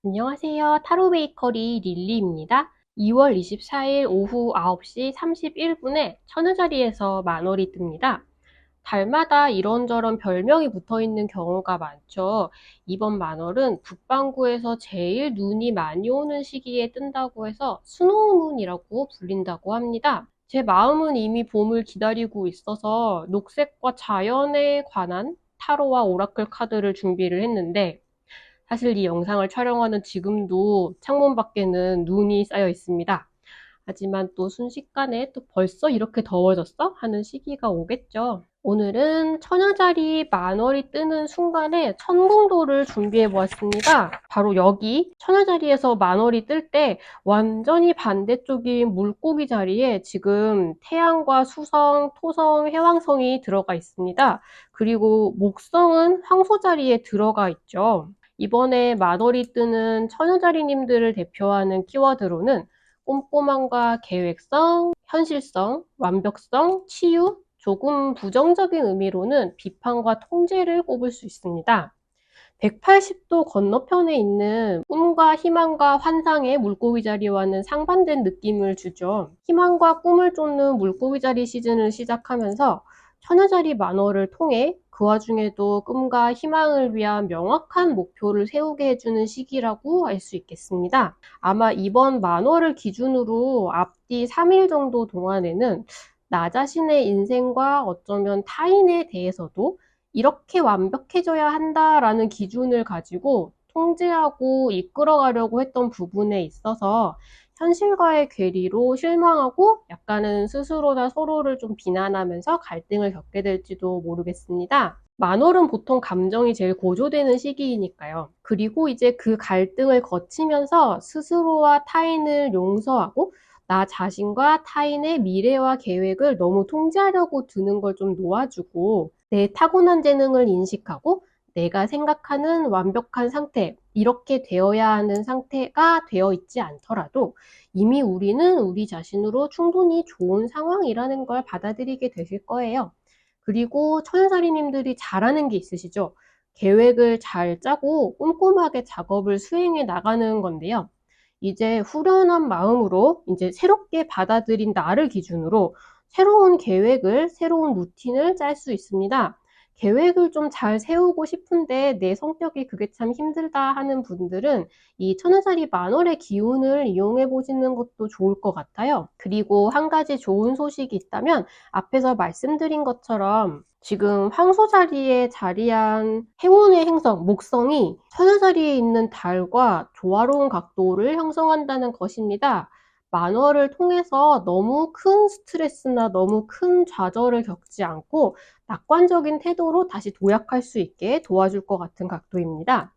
안녕하세요. 타로 베이커리 릴리입니다. 2월 24일 오후 9시 31분에 천여자리에서 만월이 뜹니다. 달마다 이런저런 별명이 붙어있는 경우가 많죠. 이번 만월은 북반구에서 제일 눈이 많이 오는 시기에 뜬다고 해서 스노우문이라고 불린다고 합니다. 제 마음은 이미 봄을 기다리고 있어서 녹색과 자연에 관한 타로와 오라클 카드를 준비를 했는데 사실 이 영상을 촬영하는 지금도 창문 밖에는 눈이 쌓여 있습니다. 하지만 또 순식간에 또 벌써 이렇게 더워졌어? 하는 시기가 오겠죠. 오늘은 천여자리 만월이 뜨는 순간에 천궁도를 준비해 보았습니다. 바로 여기 천여자리에서 만월이 뜰 때 완전히 반대쪽인 물고기 자리에 지금 태양과 수성, 토성, 해왕성이 들어가 있습니다. 그리고 목성은 황소 자리에 들어가 있죠. 이번에 만월이 뜨는 천여자리님들을 대표하는 키워드로는 꼼꼼함과 계획성, 현실성, 완벽성, 치유, 조금 부정적인 의미로는 비판과 통제를 꼽을 수 있습니다. 180도 건너편에 있는 꿈과 희망과 환상의 물고기 자리와는 상반된 느낌을 주죠. 희망과 꿈을 쫓는 물고기 자리 시즌을 시작하면서 천여자리 만월을 통해 그 와중에도 꿈과 희망을 위한 명확한 목표를 세우게 해주는 시기라고 할 수 있겠습니다. 아마 이번 만월을 기준으로 앞뒤 3일 정도 동안에는 나 자신의 인생과 어쩌면 타인에 대해서도 이렇게 완벽해져야 한다라는 기준을 가지고 통제하고 이끌어가려고 했던 부분에 있어서 현실과의 괴리로 실망하고 약간은 스스로나 서로를 좀 비난하면서 갈등을 겪게 될지도 모르겠습니다. 만월은 보통 감정이 제일 고조되는 시기이니까요. 그리고 이제 그 갈등을 거치면서 스스로와 타인을 용서하고 나 자신과 타인의 미래와 계획을 너무 통제하려고 드는 걸 좀 놓아주고 내 타고난 재능을 인식하고 내가 생각하는 완벽한 상태, 이렇게 되어야 하는 상태가 되어 있지 않더라도 이미 우리는 우리 자신으로 충분히 좋은 상황이라는 걸 받아들이게 되실 거예요. 그리고 천여자리님들이 잘하는 게 있으시죠? 계획을 잘 짜고 꼼꼼하게 작업을 수행해 나가는 건데요. 이제 후련한 마음으로 이제 새롭게 받아들인 나를 기준으로 새로운 계획을, 새로운 루틴을 짤 수 있습니다. 계획을 좀 잘 세우고 싶은데 내 성격이 그게 참 힘들다 하는 분들은 이 천여자리 만월의 기운을 이용해 보시는 것도 좋을 것 같아요. 그리고 한 가지 좋은 소식이 있다면 앞에서 말씀드린 것처럼 지금 황소 자리에 자리한 행운의 행성, 목성이 천여자리에 있는 달과 조화로운 각도를 형성한다는 것입니다. 만월을 통해서 너무 큰 스트레스나 너무 큰 좌절을 겪지 않고 낙관적인 태도로 다시 도약할 수 있게 도와줄 것 같은 각도입니다.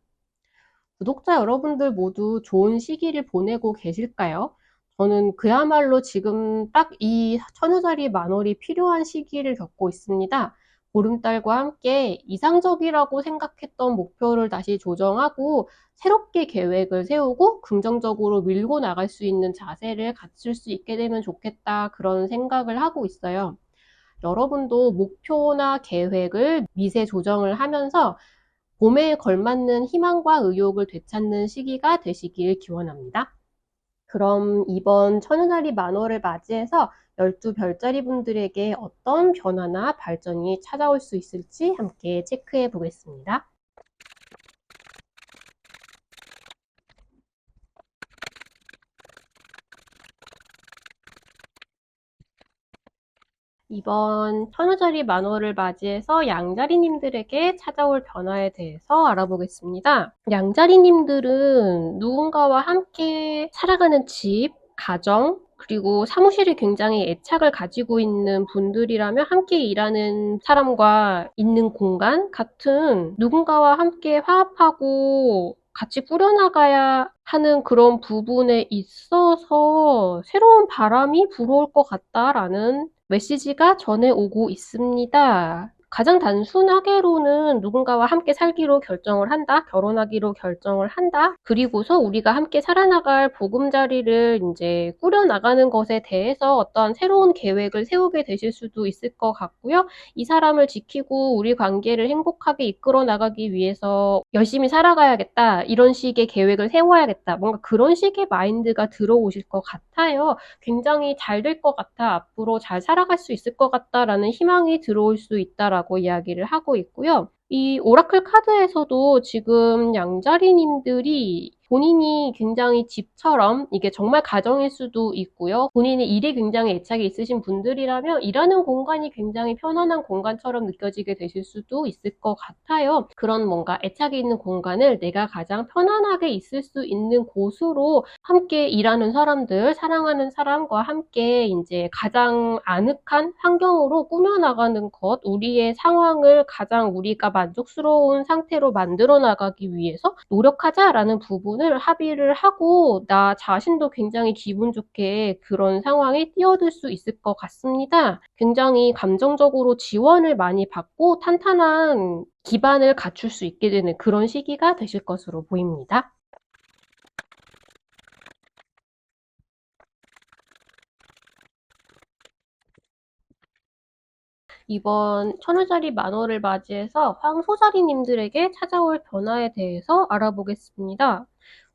구독자 여러분들 모두 좋은 시기를 보내고 계실까요? 저는 그야말로 지금 딱 이 천여자리 만월이 필요한 시기를 겪고 있습니다. 보름달과 함께 이상적이라고 생각했던 목표를 다시 조정하고 새롭게 계획을 세우고 긍정적으로 밀고 나갈 수 있는 자세를 갖출 수 있게 되면 좋겠다, 그런 생각을 하고 있어요. 여러분도 목표나 계획을 미세 조정을 하면서 봄에 걸맞는 희망과 의욕을 되찾는 시기가 되시길 기원합니다. 그럼 이번 천여자리 만월을 맞이해서 12별자리 분들에게 어떤 변화나 발전이 찾아올 수 있을지 함께 체크해 보겠습니다. 이번 천여자리 만월을 맞이해서 양자리님들에게 찾아올 변화에 대해서 알아보겠습니다. 양자리님들은 누군가와 함께 살아가는 집, 가정, 그리고 사무실에 굉장히 애착을 가지고 있는 분들이라면 함께 일하는 사람과 있는 공간 같은 누군가와 함께 화합하고 같이 꾸려나가야 하는 그런 부분에 있어서 새로운 바람이 불어올 것 같다라는 메시지가 전해오고 있습니다. 가장 단순하게로는 누군가와 함께 살기로 결정을 한다, 결혼하기로 결정을 한다, 그리고서 우리가 함께 살아나갈 보금자리를 이제 꾸려나가는 것에 대해서 어떠한 새로운 계획을 세우게 되실 수도 있을 것 같고요. 이 사람을 지키고 우리 관계를 행복하게 이끌어 나가기 위해서 열심히 살아가야겠다, 이런 식의 계획을 세워야겠다, 뭔가 그런 식의 마인드가 들어오실 것 같아요. 굉장히 잘 될 것 같아, 앞으로 잘 살아갈 수 있을 것 같다라는 희망이 들어올 수 있다라고 이야기를 하고 있고요. 이 오라클 카드에서도 지금 양자리님들이 본인이 굉장히 집처럼, 이게 정말 가정일 수도 있고요. 본인이 일에 굉장히 애착이 있으신 분들이라면 일하는 공간이 굉장히 편안한 공간처럼 느껴지게 되실 수도 있을 것 같아요. 그런 뭔가 애착이 있는 공간을 내가 가장 편안하게 있을 수 있는 곳으로 함께 일하는 사람들, 사랑하는 사람과 함께 이제 가장 아늑한 환경으로 꾸며나가는 것, 우리의 상황을 가장 우리가 만족스러운 상태로 만들어 나가기 위해서 노력하자라는 부분을 합의를 하고 나 자신도 굉장히 기분 좋게 그런 상황에 뛰어들 수 있을 것 같습니다. 굉장히 감정적으로 지원을 많이 받고 탄탄한 기반을 갖출 수 있게 되는 그런 시기가 되실 것으로 보입니다. 이번 천을짜리 만월을 맞이해서 황소자리님들에게 찾아올 변화에 대해서 알아보겠습니다.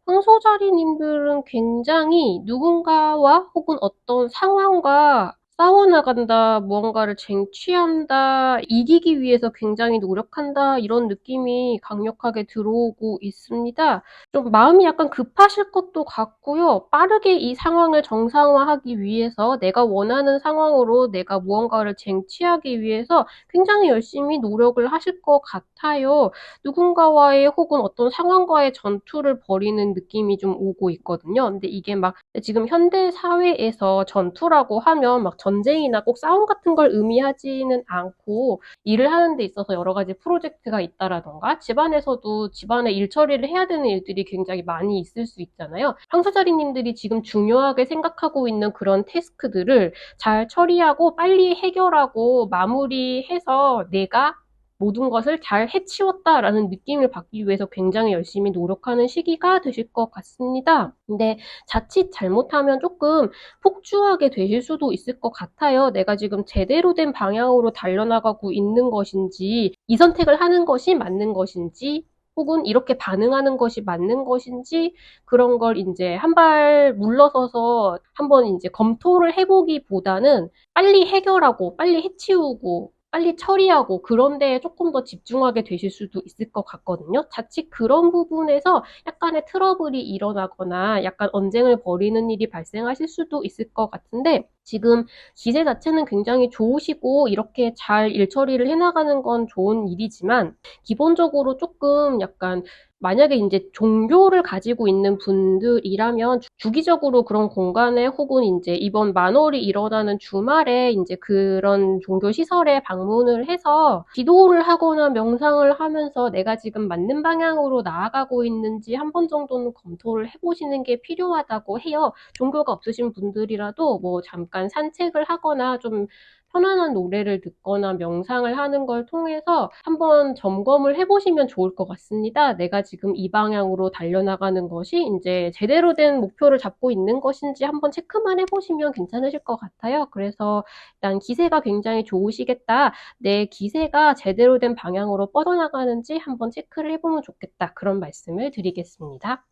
황소자리님들은 굉장히 누군가와 혹은 어떤 상황과 싸워나간다, 무언가를 쟁취한다, 이기기 위해서 굉장히 노력한다, 이런 느낌이 강력하게 들어오고 있습니다. 좀 마음이 약간 급하실 것도 같고요. 빠르게 이 상황을 정상화하기 위해서 내가 원하는 상황으로 내가 무언가를 쟁취하기 위해서 굉장히 열심히 노력을 하실 것 같아요. 누군가와의 혹은 어떤 상황과의 전투를 벌이는 느낌이 좀 오고 있거든요. 근데 이게 막 지금 현대 사회에서 전투라고 하면 막 전쟁이나 꼭 싸움 같은 걸 의미하지는 않고 일을 하는 데 있어서 여러 가지 프로젝트가 있다라던가 집안에서도 집안의 일 처리를 해야 되는 일들이 굉장히 많이 있을 수 있잖아요. 황소자리님들이 지금 중요하게 생각하고 있는 그런 태스크들을 잘 처리하고 빨리 해결하고 마무리해서 내가 모든 것을 잘 해치웠다라는 느낌을 받기 위해서 굉장히 열심히 노력하는 시기가 되실 것 같습니다. 근데 자칫 잘못하면 조금 폭주하게 되실 수도 있을 것 같아요. 내가 지금 제대로 된 방향으로 달려나가고 있는 것인지, 이 선택을 하는 것이 맞는 것인지, 혹은 이렇게 반응하는 것이 맞는 것인지, 그런 걸 이제 한 발 물러서서 한번 이제 검토를 해보기보다는 빨리 해결하고, 빨리 해치우고, 빨리 처리하고 그런 데에 조금 더 집중하게 되실 수도 있을 것 같거든요. 자칫 그런 부분에서 약간의 트러블이 일어나거나 약간 언쟁을 벌이는 일이 발생하실 수도 있을 것 같은데, 지금 기세 자체는 굉장히 좋으시고 이렇게 잘 일 처리를 해나가는 건 좋은 일이지만 기본적으로 조금 약간, 만약에 이제 종교를 가지고 있는 분들이라면 주기적으로 그런 공간에 혹은 이제 이번 만월이 일어나는 주말에 이제 그런 종교 시설에 방문을 해서 기도를 하거나 명상을 하면서 내가 지금 맞는 방향으로 나아가고 있는지 한 번 정도는 검토를 해보시는 게 필요하다고 해요. 종교가 없으신 분들이라도 뭐 잠깐 산책을 하거나 좀 편안한 노래를 듣거나 명상을 하는 걸 통해서 한번 점검을 해보시면 좋을 것 같습니다. 내가 지금 이 방향으로 달려나가는 것이 이제 제대로 된 목표를 잡고 있는 것인지 한번 체크만 해보시면 괜찮으실 것 같아요. 그래서 일단 기세가 굉장히 좋으시겠다, 내 기세가 제대로 된 방향으로 뻗어나가는지 한번 체크를 해보면 좋겠다, 그런 말씀을 드리겠습니다.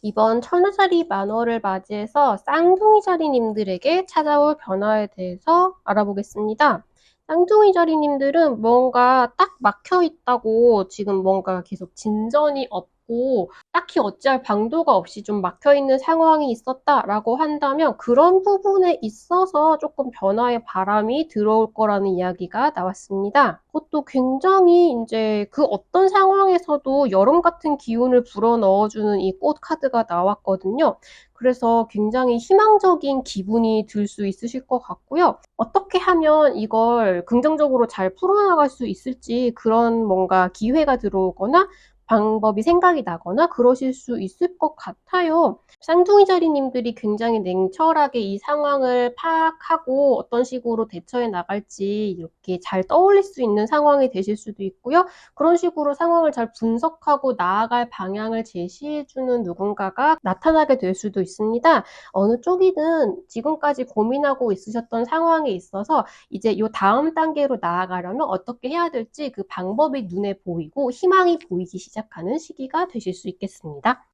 이번 천우자리 만월을 맞이해서 쌍둥이 자리님들에게 찾아올 변화에 대해서 알아보겠습니다. 쌍둥이 자리님들은 뭔가 딱 막혀 있다고, 지금 뭔가 계속 진전이 없고 딱히 어찌할 방도가 없이 좀 막혀 있는 상황이 있었다라고 한다면 그런 부분에 있어서 조금 변화의 바람이 들어올 거라는 이야기가 나왔습니다. 그것도 굉장히 이제 그 어떤 상황에서도 여름 같은 기운을 불어넣어주는 이 꽃 카드가 나왔거든요. 그래서 굉장히 희망적인 기분이 들 수 있으실 것 같고요. 어떻게 하면 이걸 긍정적으로 잘 풀어나갈 수 있을지 그런 뭔가 기회가 들어오거나 방법이 생각이 나거나 그러실 수 있을 것 같아요. 쌍둥이 자리님들이 굉장히 냉철하게 이 상황을 파악하고 어떤 식으로 대처해 나갈지 이렇게 잘 떠올릴 수 있는 상황이 되실 수도 있고요. 그런 식으로 상황을 잘 분석하고 나아갈 방향을 제시해주는 누군가가 나타나게 될 수도 있습니다. 어느 쪽이든 지금까지 고민하고 있으셨던 상황에 있어서 이제 요 다음 단계로 나아가려면 어떻게 해야 될지 그 방법이 눈에 보이고 희망이 보이기 시작하는 시기가 되실 수 있겠습니다.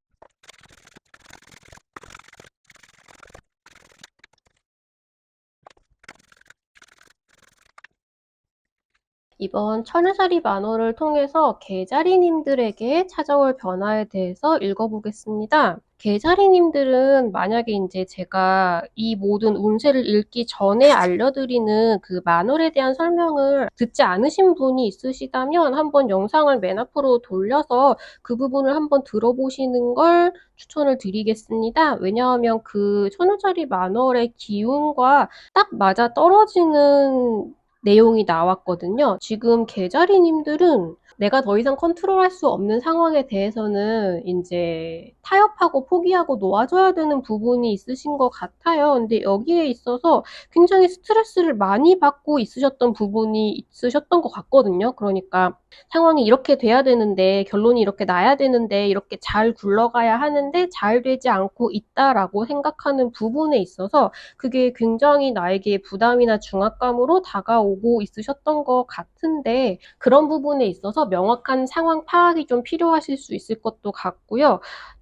이번 천여자리 만월을 통해서 개자리님들에게 찾아올 변화에 대해서 읽어보겠습니다. 개자리님들은 만약에 이제 제가 이 모든 운세를 읽기 전에 알려드리는 그 만월에 대한 설명을 듣지 않으신 분이 있으시다면 한번 영상을 맨 앞으로 돌려서 그 부분을 한번 들어보시는 걸 추천을 드리겠습니다. 왜냐하면 그 천여자리 만월의 기운과 딱 맞아 떨어지는 내용이 나왔거든요. 지금 개자리님들은 내가 더 이상 컨트롤할 수 없는 상황에 대해서는 이제 타협하고 포기하고 놓아줘야 되는 부분이 있으신 것 같아요. 근데 여기에 있어서 굉장히 스트레스를 많이 받고 있으셨던 부분이 있으셨던 것 같거든요. 그러니까 상황이 이렇게 돼야 되는데, 결론이 이렇게 나야 되는데, 이렇게 잘 굴러가야 하는데 잘 되지 않고 있다라고 생각하는 부분에 있어서 그게 굉장히 나에게 부담이나 중압감으로 다가오고 있으셨던 것 같은데, 그런 부분에 있어서 명확한 상황 파악이 좀 필요하실 수 있을 것도 같고요.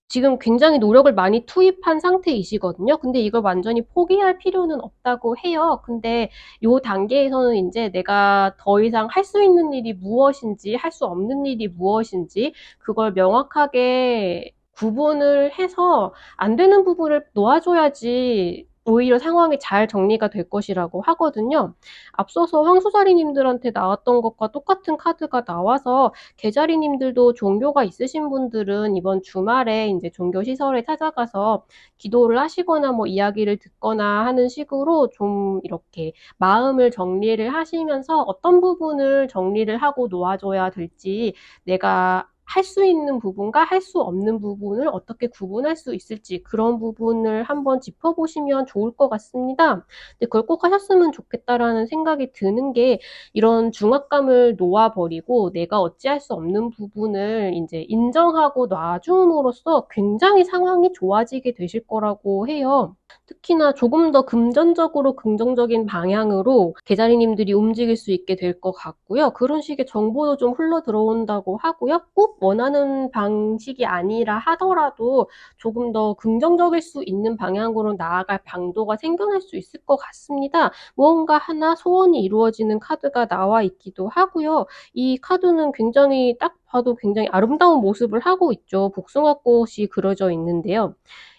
지금 굉장히 노력을 많이 투입한 상태이시거든요. 근데 이걸 완전히 포기할 필요는 없다고 해요. 근데 요 단계에서는 이제 내가 더 이상 할 수 있는 일이 무엇인지, 할 수 없는 일이 무엇인지, 그걸 명확하게 구분을 해서 안 되는 부분을 놓아줘야지 오히려 상황이 잘 정리가 될 것이라고 하거든요. 앞서서 황소자리님들한테 나왔던 것과 똑같은 카드가 나와서 개자리님들도 종교가 있으신 분들은 이번 주말에 이제 종교 시설에 찾아가서 기도를 하시거나 뭐 이야기를 듣거나 하는 식으로 좀 이렇게 마음을 정리를 하시면서 어떤 부분을 정리를 하고 놓아줘야 될지, 내가 할 수 있는 부분과 할 수 없는 부분을 어떻게 구분할 수 있을지, 그런 부분을 한번 짚어보시면 좋을 것 같습니다. 근데 그걸 꼭 하셨으면 좋겠다라는 생각이 드는 게, 이런 중압감을 놓아버리고 내가 어찌할 수 없는 부분을 이제 인정하고 놔줌으로써 굉장히 상황이 좋아지게 되실 거라고 해요. 특히나 조금 더 금전적으로 긍정적인 방향으로 계자리님들이 움직일 수 있게 될 것 같고요. 그런 식의 정보도 좀 흘러 들어온다고 하고요. 꼭 원하는 방식이 아니라 하더라도 조금 더 긍정적일 수 있는 방향으로 나아갈 방도가 생겨날 수 있을 것 같습니다. 무언가 하나 소원이 이루어지는 카드가 나와 있기도 하고요. 이 카드는 굉장히 딱 봐도 굉장히 아름다운 모습을 하고 있죠. 복숭아꽃이 그려져 있는데요.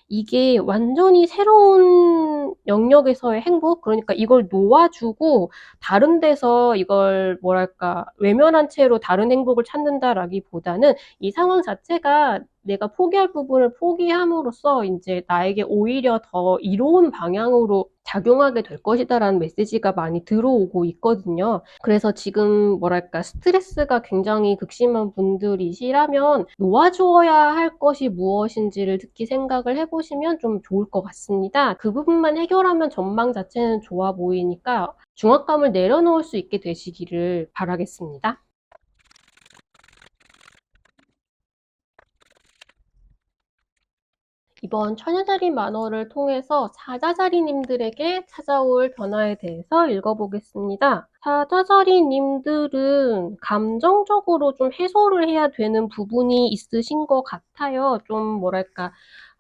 이게 완전히 새로운 영역에서의 행복? 그러니까 이걸 놓아주고 다른 데서 이걸 뭐랄까 외면한 채로 다른 행복을 찾는다라기보다는 이 상황 자체가 내가 포기할 부분을 포기함으로써 이제 나에게 오히려 더 이로운 방향으로 작용하게 될 것이다라는 메시지가 많이 들어오고 있거든요. 그래서 지금 뭐랄까 스트레스가 굉장히 극심한 분들이시라면 놓아주어야 할 것이 무엇인지를 특히 생각을 해보시면 좀 좋을 것 같습니다. 그 부분만 해결하면 전망 자체는 좋아 보이니까 중압감을 내려놓을 수 있게 되시기를 바라겠습니다. 이번 천여자리 만월을 통해서 사자자리님들에게 찾아올 변화에 대해서 읽어보겠습니다. 사자자리님들은 감정적으로 좀 해소를 해야 되는 부분이 있으신 것 같아요. 좀 뭐랄까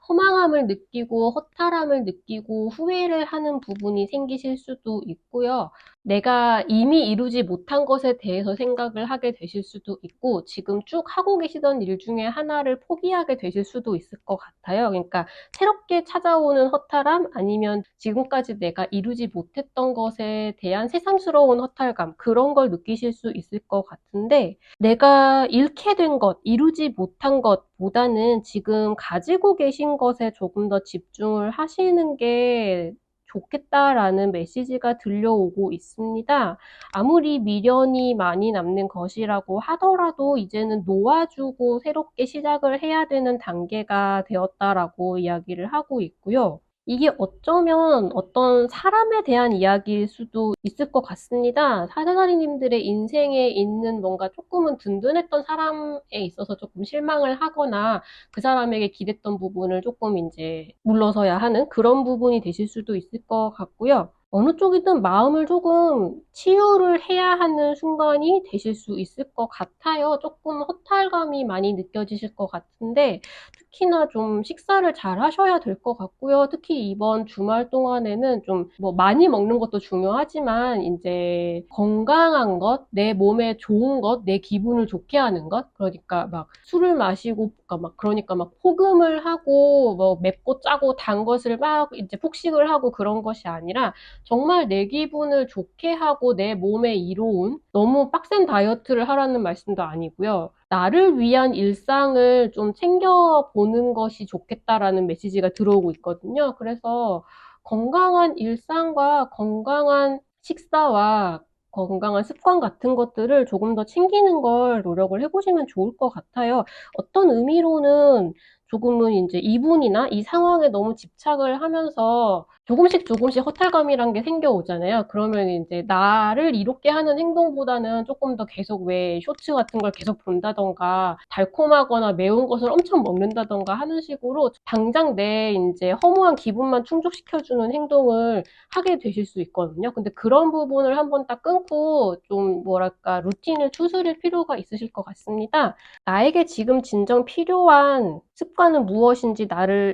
허망함을 느끼고 허탈함을 느끼고 후회를 하는 부분이 생기실 수도 있고요. 내가 이미 이루지 못한 것에 대해서 생각을 하게 되실 수도 있고, 지금 쭉 하고 계시던 일 중에 하나를 포기하게 되실 수도 있을 것 같아요. 그러니까 새롭게 찾아오는 허탈함, 아니면 지금까지 내가 이루지 못했던 것에 대한 새삼스러운 허탈감, 그런 걸 느끼실 수 있을 것 같은데, 내가 잃게 된 것, 이루지 못한 것보다는 지금 가지고 계신 것에 조금 더 집중을 하시는 게 좋겠다라는 메시지가 들려오고 있습니다. 아무리 미련이 많이 남는 것이라고 하더라도 이제는 놓아주고 새롭게 시작을 해야 되는 단계가 되었다라고 이야기를 하고 있고요. 이게 어쩌면 어떤 사람에 대한 이야기일 수도 있을 것 같습니다. 사자다리님들의 인생에 있는 뭔가 조금은 든든했던 사람에 있어서 조금 실망을 하거나 그 사람에게 기댔던 부분을 조금 이제 물러서야 하는 그런 부분이 되실 수도 있을 것 같고요. 어느 쪽이든 마음을 조금 치유를 해야 하는 순간이 되실 수 있을 것 같아요. 조금 허탈감이 많이 느껴지실 것 같은데 특히나 좀 식사를 잘 하셔야 될 것 같고요. 특히 이번 주말 동안에는 좀 뭐 많이 먹는 것도 중요하지만 이제 건강한 것, 내 몸에 좋은 것, 내 기분을 좋게 하는 것, 그러니까 막 술을 마시고 그러니까 막 폭음을 하고 뭐 맵고 짜고 단 것을 막 이제 폭식을 하고 그런 것이 아니라 정말 내 기분을 좋게 하고 내 몸에 이로운 너무 빡센 다이어트를 하라는 말씀도 아니고요. 나를 위한 일상을 좀 챙겨보는 것이 좋겠다라는 메시지가 들어오고 있거든요. 그래서 건강한 일상과 건강한 식사와 건강한 습관 같은 것들을 조금 더 챙기는 걸 노력을 해보시면 좋을 것 같아요. 어떤 의미로는 조금은 이제 이분이나 이 상황에 너무 집착을 하면서 조금씩 허탈감이란 게 생겨오잖아요. 그러면 이제 나를 이롭게 하는 행동보다는 조금 더 계속 왜 쇼츠 같은 걸 계속 본다던가 달콤하거나 매운 것을 엄청 먹는다던가 하는 식으로 당장 내 이제 허무한 기분만 충족시켜주는 행동을 하게 되실 수 있거든요. 근데 그런 부분을 한번 딱 끊고 좀 뭐랄까 루틴을 추스릴 필요가 있으실 것 같습니다. 나에게 지금 진정 필요한 습관은 무엇인지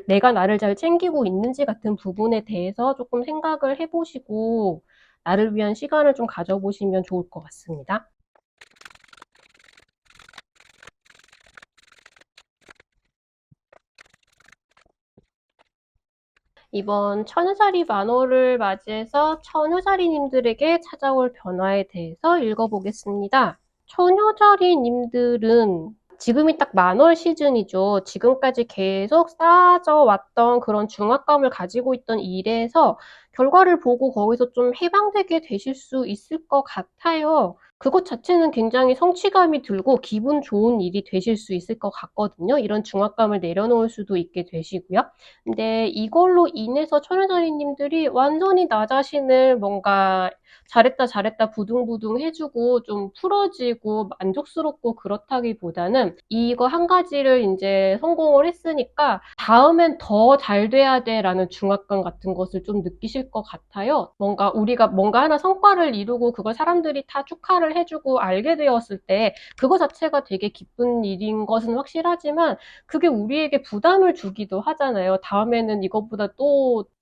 내가 나를 잘 챙기고 있는지 같은 부분에 대해서 조금 생각을 해보시고 나를 위한 시간을 좀 가져보시면 좋을 것 같습니다. 이번 천우자리 만호를 맞이해서 천우자리님들에게 찾아올 변화에 대해서 읽어보겠습니다. 천우자리님들은 지금이 딱 만월 시즌이죠. 지금까지 계속 쌓아져왔던 그런 중압감을 가지고 있던 일에서 결과를 보고 거기서 좀 해방되게 되실 수 있을 것 같아요. 그것 자체는 굉장히 성취감이 들고 기분 좋은 일이 되실 수 있을 것 같거든요. 이런 중압감을 내려놓을 수도 있게 되시고요. 근데 이걸로 인해서 천여자리님들이 완전히 나 자신을 뭔가 잘했다 부둥부둥 해주고 좀 풀어지고 만족스럽고 그렇다기보다는 이거 한 가지를 이제 성공을 했으니까 다음엔 더 잘 돼야 돼라는 중압감 같은 것을 좀 느끼실 것 같아요. 뭔가 우리가 뭔가 하나 성과를 이루고 그걸 사람들이 다 축하를 해주고 알게 되었을 때 그거 자체가 되게 기쁜 일인 것은 확실하지만 그게 우리에게 부담을 주기도 하잖아요.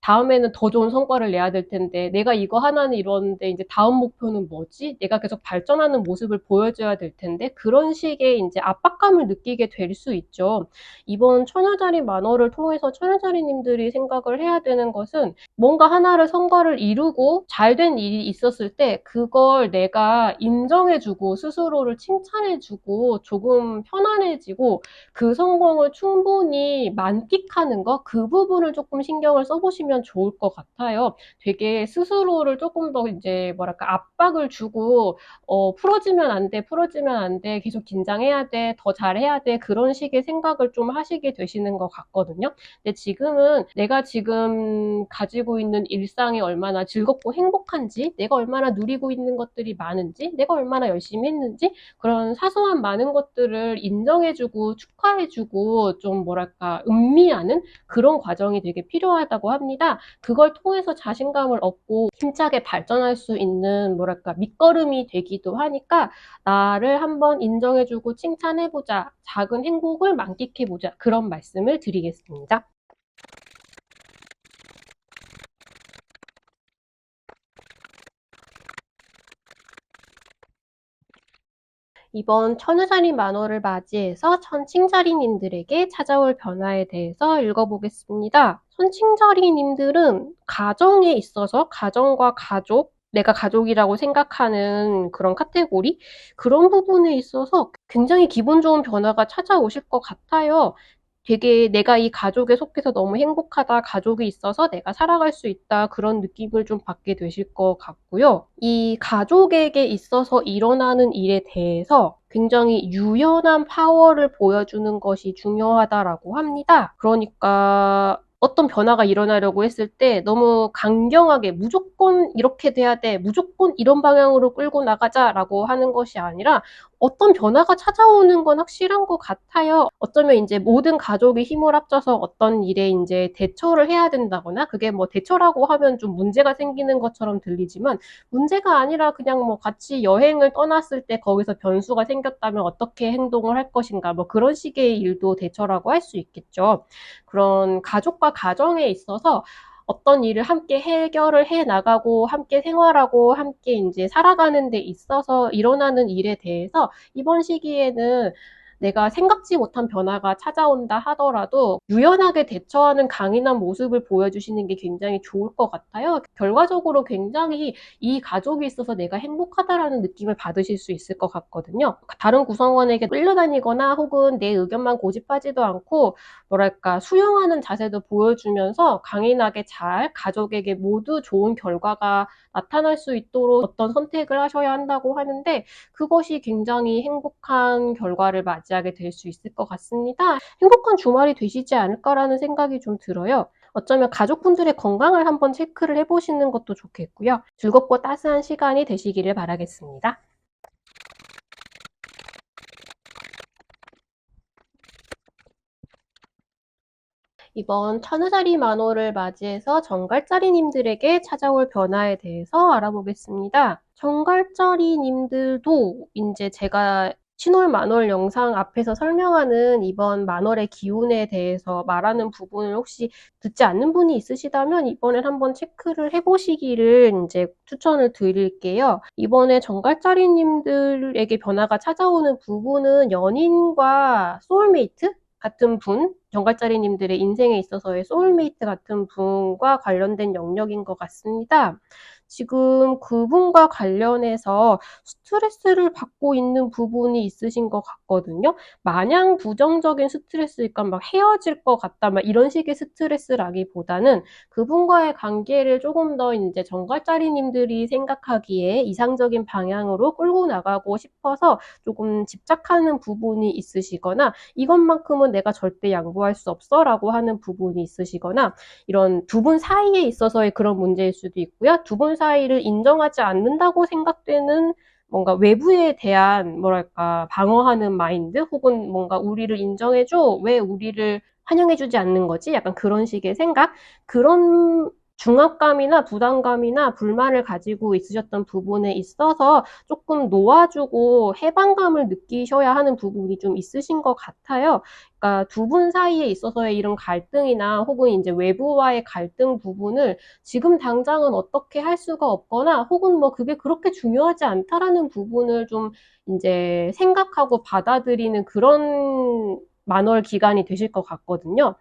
다음에는 더 좋은 성과를 내야 될 텐데, 내가 이거 하나는 이뤘는데, 이제 다음 목표는 뭐지? 내가 계속 발전하는 모습을 보여줘야 될 텐데, 그런 식의 이제 압박감을 느끼게 될 수 있죠. 이번 천여자리 만호를 통해서 천여자리님들이 생각을 해야 되는 것은 뭔가 하나를 성과를 이루고 잘 된 일이 있었을 때, 그걸 내가 인정해주고, 스스로를 칭찬해주고, 조금 편안해지고, 그 성공을 충분히 만끽하는 거, 그 부분을 조금 신경을 써보시면 좋을 것 같아요. 되게 스스로를 조금 더 이제 뭐랄까 압박을 주고 풀어지면 안 돼, 계속 긴장해야 돼, 더 잘해야 돼 그런 식의 생각을 좀 하시게 되시는 것 같거든요. 근데 지금은 내가 지금 가지고 있는 일상이 얼마나 즐겁고 행복한지, 내가 얼마나 누리고 있는 것들이 많은지, 내가 얼마나 열심히 했는지 그런 사소한 많은 것들을 인정해주고 축하해주고 좀 뭐랄까 음미하는 그런 과정이 되게 필요하다고 합니다. 그걸 통해서 자신감을 얻고 힘차게 발전할 수 있는 뭐랄까 밑거름이 되기도 하니까 나를 한번 인정해주고 칭찬해보자. 작은 행복을 만끽해보자. 그런 말씀을 드리겠습니다. 이번 천우자리 만호를 맞이해서 천칭자리님들에게 찾아올 변화에 대해서 읽어보겠습니다. 천칭자리님들은 가정에 있어서 가정과 가족, 내가 가족이라고 생각하는 그런 카테고리, 그런 부분에 있어서 굉장히 기분 좋은 변화가 찾아오실 것 같아요. 되게 '내가 이 가족에 속해서 너무 행복하다. 가족이 있어서 내가 살아갈 수 있다.' 그런 느낌을 좀 받게 되실 것 같고요. 이 가족에게 있어서 일어나는 일에 대해서 굉장히 '유연한 파워를 보여주는 것이 중요하다.'라고 합니다. 그러니까 어떤 변화가 일어나려고 했을 때 너무 강경하게 '무조건 이렇게 돼야 돼. 무조건 이런 방향으로 끌고 나가자.'라고 하는 것이 아니라 어떤 변화가 찾아오는 건 확실한 것 같아요. 어쩌면 인제 모든 가족이 힘을 합쳐서 어떤 일에 인제 대처를 해야 된다거나, 그게 뭐 대처라고 하면 좀 문제가 생기는 것처럼 들리지만 문제가 아니라 그냥 뭐 같이 여행을 떠났을 때 거기서 변수가 생겼다면 어떻게 행동을 할 것인가, 뭐 그런 식의 일도 대처라고 할 수 있겠죠. 그런 가족과 가정에 있어서 어떤 일을 함께 해결을 해 나가고 함께 생활하고 함께 인제 살아가는 데 있어서 일어나는 일에 대해서 이번 시기에는 내가 생각지 못한 변화가 찾아온다 하더라도 유연하게 대처하는 강인한 모습을 보여주시는 게 굉장히 좋을 것 같아요. 결과적으로 굉장히 '이 가족이 있어서 내가 행복하다.'라는 느낌을 받으실 수 있을 것 같거든요. 다른 구성원에게 끌려다니거나 혹은 내 의견만 고집하지도 않고 뭐랄까 수용하는 자세도 보여주면서 강인하게 잘 가족에게 모두 좋은 결과가 나타날 수 있도록 어떤 선택을 하셔야 한다고 하는데, 그것이 굉장히 행복한 결과를 맞이하게 될 수 있을 것 같습니다. '행복한 주말이 되시지 않을까.'라는 생각이 좀 들어요. 어쩌면 가족분들의 건강을 한번 체크를 해 보시는 것도 좋겠고요. 즐겁고 따스한 시간이 되시기를 바라겠습니다. 이번 천우자리 만호를 맞이해서 정갈자리님들에게 찾아올 변화에 대해서 알아보겠습니다. 정갈자리님들도 인제 제가 신월 만월 영상 앞에서 설명하는 이번 만월의 기운에 대해서 말하는 부분을 혹시 듣지 않는 분이 있으시다면 이번엔 한번 체크를 해 보시기를 인제 추천을 드릴게요. 이번에 정갈자리님들에게 변화가 찾아오는 부분은 연인과 소울메이트 같은 분, 정갈자리님들의 인생에 있어서의 소울메이트 같은 분과 관련된 영역인 것 같습니다. 지금 그분과 관련해서 스트레스를 받고 있는 부분이 있으신 것 같거든요. 마냥 부정적인 스트레스일까, 막 '헤어질 것 같다.' 막 이런 식의 스트레스라기보다는 그분과의 관계를 쪼금 더 인제 정갈자리님들이 생각하기에 이상적인 방향으로 끌고 나가고 싶어서 쪼금 집착하는 부분이 있으시거나 '이것만큼은 내가 절대 양보할 수 없어.'라고 하는 부분이 있으시거나, 이런 두 분 사이에 있어서의 그런 문제일 수도 있고요. 두 분 사이를 인정하지 않는다고 생각되는 뭔가 외부에 대한 뭐랄까 방어하는 마인드, 혹은 뭔가 '우리를 인정해 줘. 왜 우리를 환영해 주지 않는 거지?' 약간 그런 식의 생각? 그런 중압감이나 부담감이나 불만을 가지고 있으셨던 부분에 있어서 쪼끔 놓아주고 해방감을 느끼셔야 하는 부분이 좀 있으신 것 같아요. 그러니까 두 분 사이에 있어서의 이런 갈등이나 혹은 인제 외부와의 갈등 부분을 지금 당장은 어떻게 할 수가 없거나, 혹은 뭐 '그게 그렇게 중요하지 않다.'라는 부분을 좀 인제 생각하고 받아들이는 그런 만월 기간이 되실 것 같거든요.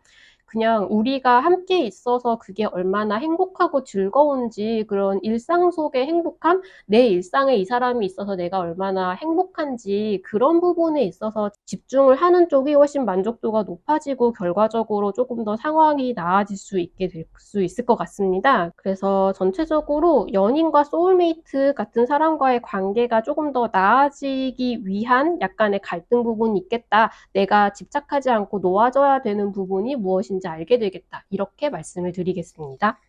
그냥 우리가 함께 있어서 그게 얼마나 행복하고 즐거운지, 그런 일상 속의 행복함, 내 일상에 이 사람이 있어서 내가 얼마나 행복한지, 그런 부분에 있어서 집중을 하는 쪽이 훨씬 만족도가 높아지고 결과적으로 쪼금 더 상황이 나아질 수 있게 될 수 있을 것 같습니다. 그래서 전체적으로 연인과 소울메이트 같은 사람과의 관계가 쪼금 더 나아지기 위한 약간의 갈등 부분이 있겠다. '내가 집착하지 않고 놓아줘야 되는 부분이 무엇인지 알게 되겠다.' 이렇게 말씀을 드리겠습니다.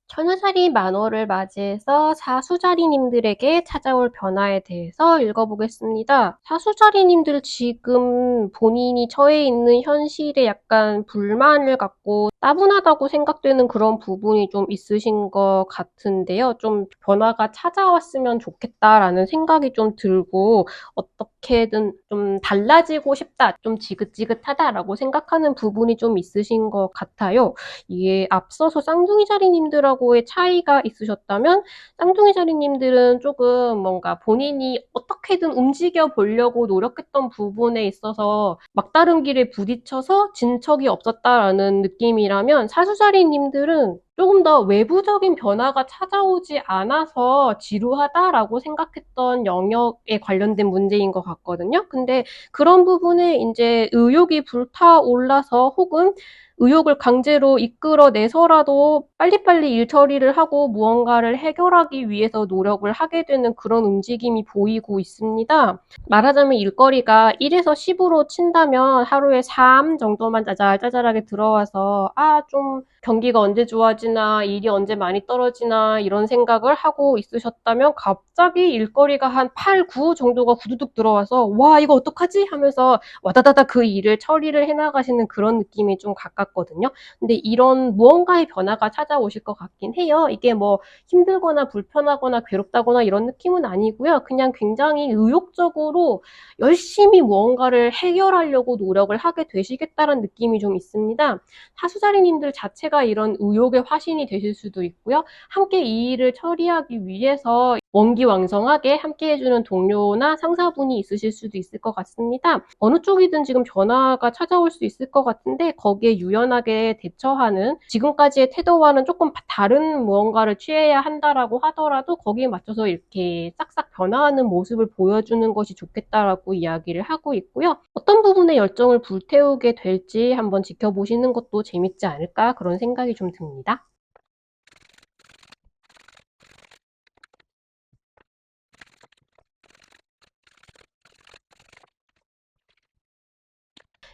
천우자리 만호를 맞이해서 사수자리님들에게 찾아올 변화에 대해서 읽어보겠습니다. 사수자리님들, 지금 본인이 처해 있는 현실에 약간 불만을 갖고 따분하다고 생각되는 그런 부분이 좀 있으신 것 같은데요. 좀 '변화가 찾아왔으면 좋겠다.'라는 생각이 좀 들고 '어떻게든 좀 달라지고 싶다. 좀 지긋지긋하다.'라고 생각하는 부분이 좀 있으신 것 같아요. 이게 앞서서 쌍둥이 자리님들하고의 차이가 있으셨다면, 쌍둥이 자리님들은 쪼금 뭔가 본인이 어떻게든 움직여 보려고 노력했던 부분에 있어서 막다른 길에 부딪혀서 '진척이 없었다.'라는 느낌이라면, 사수자리님들은 조금 더 외부적인 변화가 찾아오지 않아서 지루하다라고 생각했던 영역에 관련된 문제인 것 같거든요. 근데 그런 부분에 이제 의욕이 불타올라서 혹은 의욕을 강제로 이끌어내서라도 빨리빨리 일 처리를 하고 무언가를 해결하기 위해서 노력을 하게 되는 그런 움직임이 보이고 있습니다. 말하자면 일거리가 1에서 10으로 친다면 하루에 3 정도만 짜잘짜잘하게 들어와서 좀 경기가 언제 좋아지나, 일이 언제 많이 떨어지나 이런 생각을 하고 있으셨다면 갑자기 일거리가 한 8, 9 정도가 후두둑 들어와서 와, 이거 어떡하지? 하면서 와다다다 그 일을 처리를 해나가시는 그런 느낌이 좀 가깝거든요. 근데 이런 무언가의 변화가 찾아오실 것 같긴 해요. 이게 뭐 힘들거나 불편하거나 괴롭다거나 이런 느낌은 아니고요. 그냥 굉장히 의욕적으로 열심히 무언가를 해결하려고 노력을 하게 되시겠다는 느낌이 좀 있습니다. 사수자리님들 자체가 이런 의욕의 화신이 되실 수도 있고요. 함께 이 일을 처리하기 위해서 원기왕성하게 함께 해주는 동료나 상사분이 있으실 수도 있을 것 같습니다. 어느 쪽이든 지금 변화가 찾아올 수 있을 것 같은데 거기에 유연하게 대처하는 지금까지의 태도와는 조금 다른 무언가를 취해야 한다라고 하더라도 거기에 맞춰서 이렇게 싹싹 변화하는 모습을 보여주는 것이 좋겠다라고 이야기를 하고 있고요. 어떤 부분에 열정을 불태우게 될지 한번 지켜보시는 것도 재밌지 않을까 그런 생각이 좀 듭니다.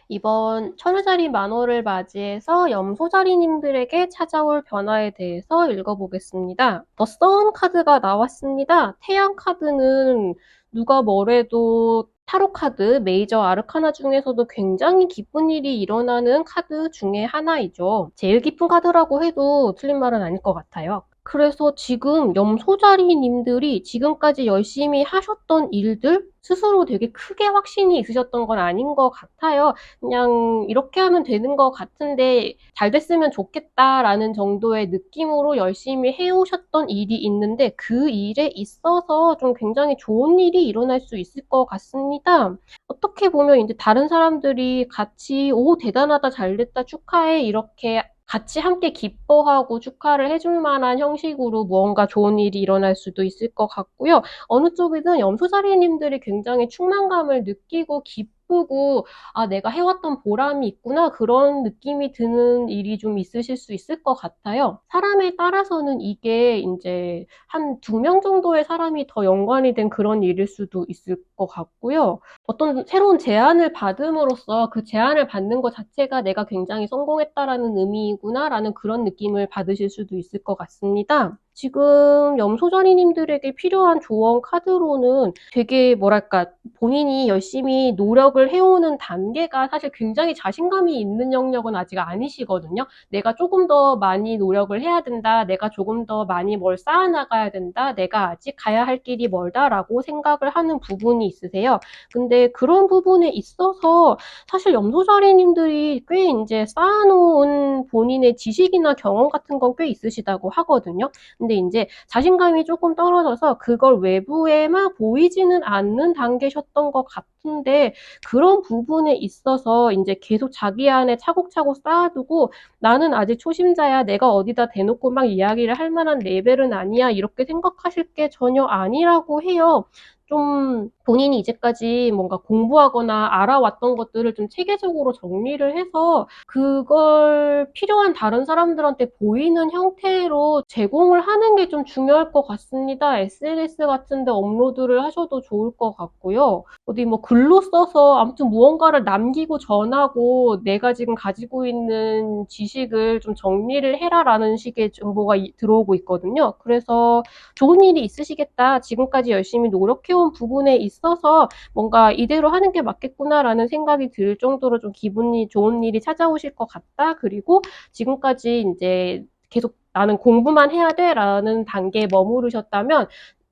이번 천여자리 만호를 맞이해서 염소자리님들에게 찾아올 변화에 대해서 읽어보겠습니다. 더 선 카드가 나왔습니다. 태양 카드는 누가 뭐래도 타로 카드, 메이저 아르카나 중에서도 굉장히 기쁜 일이 일어나는 카드 중에 하나이죠. 제일 기쁜 카드라고 해도 틀린 말은 아닐 것 같아요. 그래서 지금 염소자리님들이 지금까지 열심히 하셨던 일들 스스로 되게 크게 확신이 있으셨던 건 아닌 것 같아요. 그냥 이렇게 하면 되는 것 같은데 잘 됐으면 좋겠다라는 정도의 느낌으로 열심히 해오셨던 일이 있는데 그 일에 있어서 좀 굉장히 좋은 일이 일어날 수 있을 것 같습니다. 어떻게 보면 이제 다른 사람들이 같이 오, 대단하다, 잘 됐다, 축하해 이렇게 같이 함께 기뻐하고 축하를 해줄 만한 형식으로 무언가 좋은 일이 일어날 수도 있을 것 같고요. 어느 쪽이든 염소자리님들이 굉장히 충만감을 느끼고 기쁘고 내가 해왔던 보람이 있구나 그런 느낌이 드는 일이 좀 있으실 수 있을 것 같아요. 사람에 따라서는 이게 이제 한 2명 정도의 사람이 더 연관이 된 그런 일일 수도 있을 것 같고요. 어떤 새로운 제안을 받음으로써 그 제안을 받는 것 자체가 내가 굉장히 성공했다라는 의미구나라는 그런 느낌을 받으실 수도 있을 것 같습니다. 지금 염소자리님들에게 필요한 조언 카드로는 되게 뭐랄까 본인이 열심히 노력을 해오는 단계가 사실 굉장히 자신감이 있는 영역은 아직 아니시거든요. 내가 조금 더 많이 노력을 해야 된다. 내가 조금 더 많이 뭘 쌓아나가야 된다. 내가 아직 가야 할 길이 멀다라고 생각을 하는 부분이 있으세요. 근데 그런 부분에 있어서 사실 염소자리님들이 꽤 이제 쌓아놓은 본인의 지식이나 경험 같은 건 꽤 있으시다고 하거든요. 근데 이제 자신감이 조금 떨어져서 그걸 외부에만 보이지는 않는 단계셨던 것 같은데 그런 부분에 있어서 이제 계속 자기 안에 차곡차곡 쌓아두고 나는 아직 초심자야. 내가 어디다 대놓고 막 이야기를 할 만한 레벨은 아니야. 이렇게 생각하실 게 전혀 아니라고 해요. 좀 본인이 이제까지 뭔가 공부하거나 알아왔던 것들을 좀 체계적으로 정리를 해서 그걸 필요한 다른 사람들한테 보이는 형태로 제공을 하는 게 좀 중요할 것 같습니다. SNS 같은 데 업로드를 하셔도 좋을 것 같고요. 어디 뭐 글로 써서 아무튼 무언가를 남기고 전하고 내가 지금 가지고 있는 지식을 좀 정리를 해라라는 식의 정보가 들어오고 있거든요. 그래서 좋은 일이 있으시겠다. 지금까지 열심히 노력해온 부분에 있어서 뭔가 이대로 하는 게 맞겠구나라는 생각이 들 정도로 좀 기분이 좋은 일이 찾아오실 것 같다. 그리고 지금까지 이제 계속 나는 공부만 해야 돼라는 단계에 머무르셨다면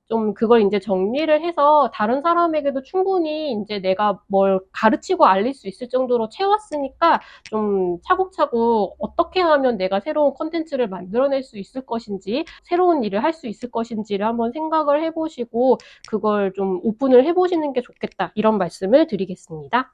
좀 그걸 이제 정리를 해서 다른 사람에게도 충분히 이제 내가 뭘 가르치고 알릴 수 있을 정도로 채웠으니까 좀 차곡차곡 어떻게 하면 내가 새로운 콘텐츠를 만들어낼 수 있을 것인지, 새로운 일을 할 수 있을 것인지를 한번 생각을 해보시고 그걸 좀 오픈을 해보시는 게 좋겠다. 이런 말씀을 드리겠습니다.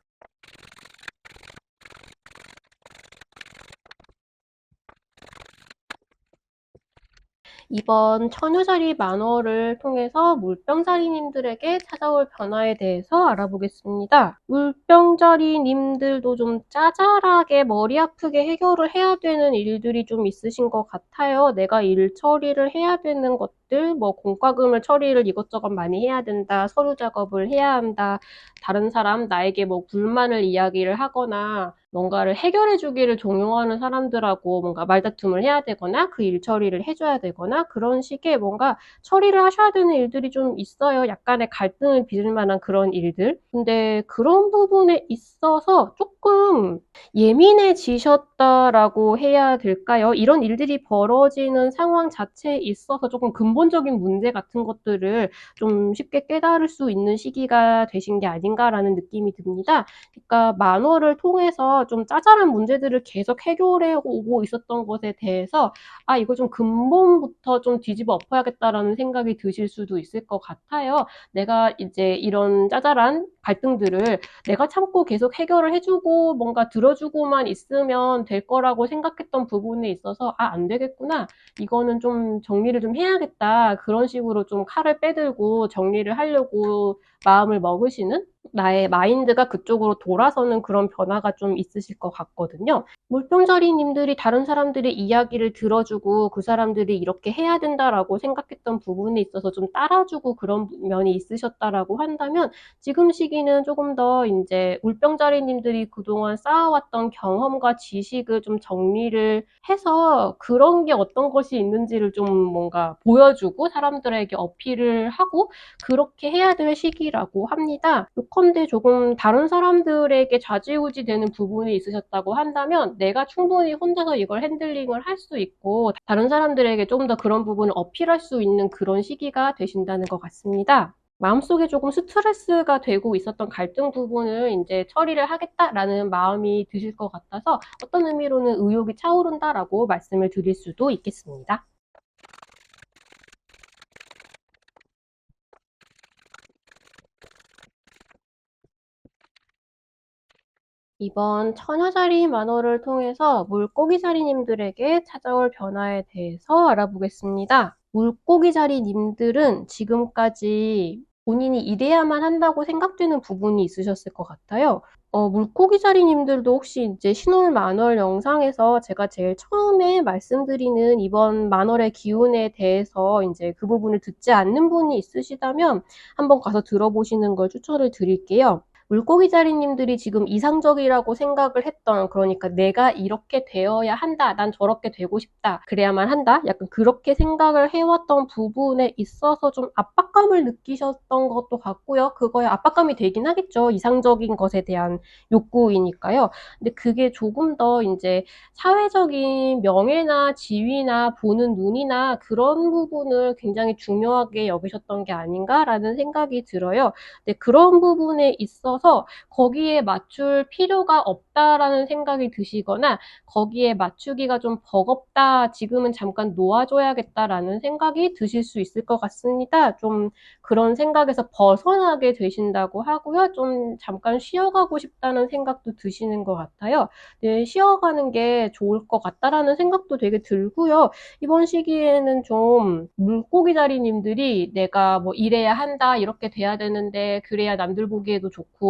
이번 처녀자리 만월을 통해서 물병자리님들에게 찾아올 변화에 대해서 알아보겠습니다. 물병자리님들도 좀 짜잘하게 머리 아프게 해결을 해야 되는 일들이 좀 있으신 것 같아요. 내가 일 처리를 해야 되는 것들, 뭐 공과금을 처리를 이것저것 많이 해야 된다, 서류 작업을 해야 한다, 다른 사람 나에게 뭐 불만을 이야기를 하거나 뭔가를 해결해 주기를 종용하는 사람들하고 뭔가 말다툼을 해야 되거나 그 일 처리를 해줘야 되거나 그런 식의 뭔가 처리를 하셔야 되는 일들이 좀 있어요. 약간의 갈등을 빚을 만한 그런 일들. 근데 그런 부분에 있어서 조금 예민해지셨다라고 해야 될까요? 이런 일들이 벌어지는 상황 자체에 있어서 조금 근본적인 문제 같은 것들을 좀 쉽게 깨달을 수 있는 시기가 되신 게 아닌가라는 느낌이 듭니다. 그러니까 만월을 통해서 좀 짜잘한 문제들을 계속 해결해 오고 있었던 것에 대해서 이거 좀 근본부터 좀 뒤집어 엎어야겠다라는 생각이 드실 수도 있을 것 같아요. 내가 이제 이런 짜잘한 갈등들을 내가 참고 계속 해결을 해주고 뭔가 들어주고만 있으면 될 거라고 생각했던 부분에 있어서 안 되겠구나. 이거는 좀 정리를 좀 해야겠다. 그런 식으로 좀 칼을 빼들고 정리를 하려고 마음을 먹으시는 나의 마인드가 그쪽으로 돌아서는 그런 변화가 좀 있으실 것 같거든요. 물병자리님들이 다른 사람들의 이야기를 들어주고 그 사람들이 이렇게 해야 된다라고 생각했던 부분에 있어서 좀 따라주고 그런 면이 있으셨다라고 한다면 지금 시기는 조금 더 이제 물병자리님들이 그동안 쌓아왔던 경험과 지식을 좀 정리를 해서 그런 게 어떤 것이 있는지를 좀 뭔가 보여주고 사람들에게 어필을 하고 그렇게 해야 될 시기라고 합니다. 요컨대 조금 다른 사람들에게 좌지우지 되는 부분이 있으셨다고 한다면 내가 충분히 혼자서 이걸 핸들링을 할 수 있고 다른 사람들에게 좀 더 그런 부분을 어필할 수 있는 그런 시기가 되신다는 것 같습니다. 마음속에 조금 스트레스가 되고 있었던 갈등 부분을 이제 처리를 하겠다라는 마음이 드실 것 같아서 어떤 의미로는 의욕이 차오른다라고 말씀을 드릴 수도 있겠습니다. 이번 처녀자리 만월을 통해서 물고기자리님들에게 찾아올 변화에 대해서 알아보겠습니다. 물고기자리님들은 지금까지 본인이 이래야만 한다고 생각되는 부분이 있으셨을 것 같아요. 물고기자리님들도 혹시 이제 신월 만월 영상에서 제가 제일 처음에 말씀드리는 이번 만월의 기운에 대해서 이제 그 부분을 듣지 않는 분이 있으시다면 한번 가서 들어보시는 걸 추천을 드릴게요. 물고기자리님들이 지금 이상적이라고 생각을 했던, 그러니까 내가 이렇게 되어야 한다, 난 저렇게 되고 싶다, 그래야만 한다, 약간 그렇게 생각을 해왔던 부분에 있어서 좀 압박감을 느끼셨던 것도 같고요. 그거에 압박감이 되긴 하겠죠. 이상적인 것에 대한 욕구이니까요. 근데 그게 조금 더 이제 사회적인 명예나 지위나 보는 눈이나 그런 부분을 굉장히 중요하게 여기셨던 게 아닌가라는 생각이 들어요. 근데 그런 부분에 있어서 거기에 맞출 필요가 없다라는 생각이 드시거나 거기에 맞추기가 좀 버겁다, 지금은 잠깐 놓아줘야겠다라는 생각이 드실 수 있을 것 같습니다. 좀 그런 생각에서 벗어나게 되신다고 하고요. 좀 잠깐 쉬어가고 싶다는 생각도 드시는 것 같아요. 네, 쉬어가는 게 좋을 것 같다라는 생각도 되게 들고요. 이번 시기에는 좀 물고기자리님들이 내가 뭐 이래야 한다, 이렇게 돼야 되는데 그래야 남들 보기에도 좋고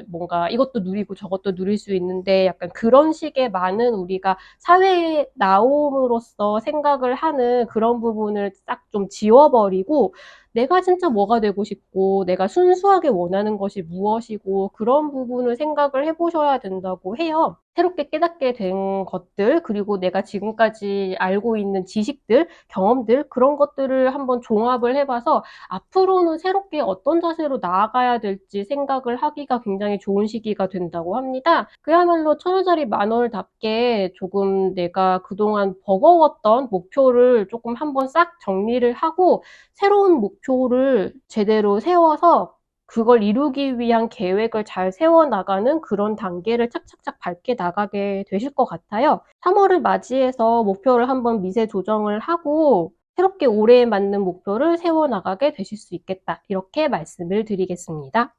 뭔가 이것도 누리고 저것도 누릴 수 있는데 약간 그런 식의 많은 우리가 사회에 나옴으로써 생각을 하는 그런 부분을 싹 좀 지워버리고 내가 진짜 뭐가 되고 싶고 내가 순수하게 원하는 것이 무엇이고 그런 부분을 생각을 해보셔야 된다고 해요. 새롭게 깨닫게 된 것들, 그리고 내가 지금까지 알고 있는 지식들, 경험들, 그런 것들을 한번 종합을 해봐서 앞으로는 새롭게 어떤 자세로 나아가야 될지 생각을 하기가 굉장히 좋은 시기가 된다고 합니다. 그야말로 천여자리 만월답게 조금 내가 그동안 버거웠던 목표를 조금 한번 싹 정리를 하고 새로운 목표를 제대로 세워서 그걸 이루기 위한 계획을 잘 세워나가는 그런 단계를 착착착 밟게 나가게 되실 것 같아요. 3월을 맞이해서 목표를 한번 미세 조정을 하고 새롭게 올해에 맞는 목표를 세워나가게 되실 수 있겠다. 이렇게 말씀을 드리겠습니다.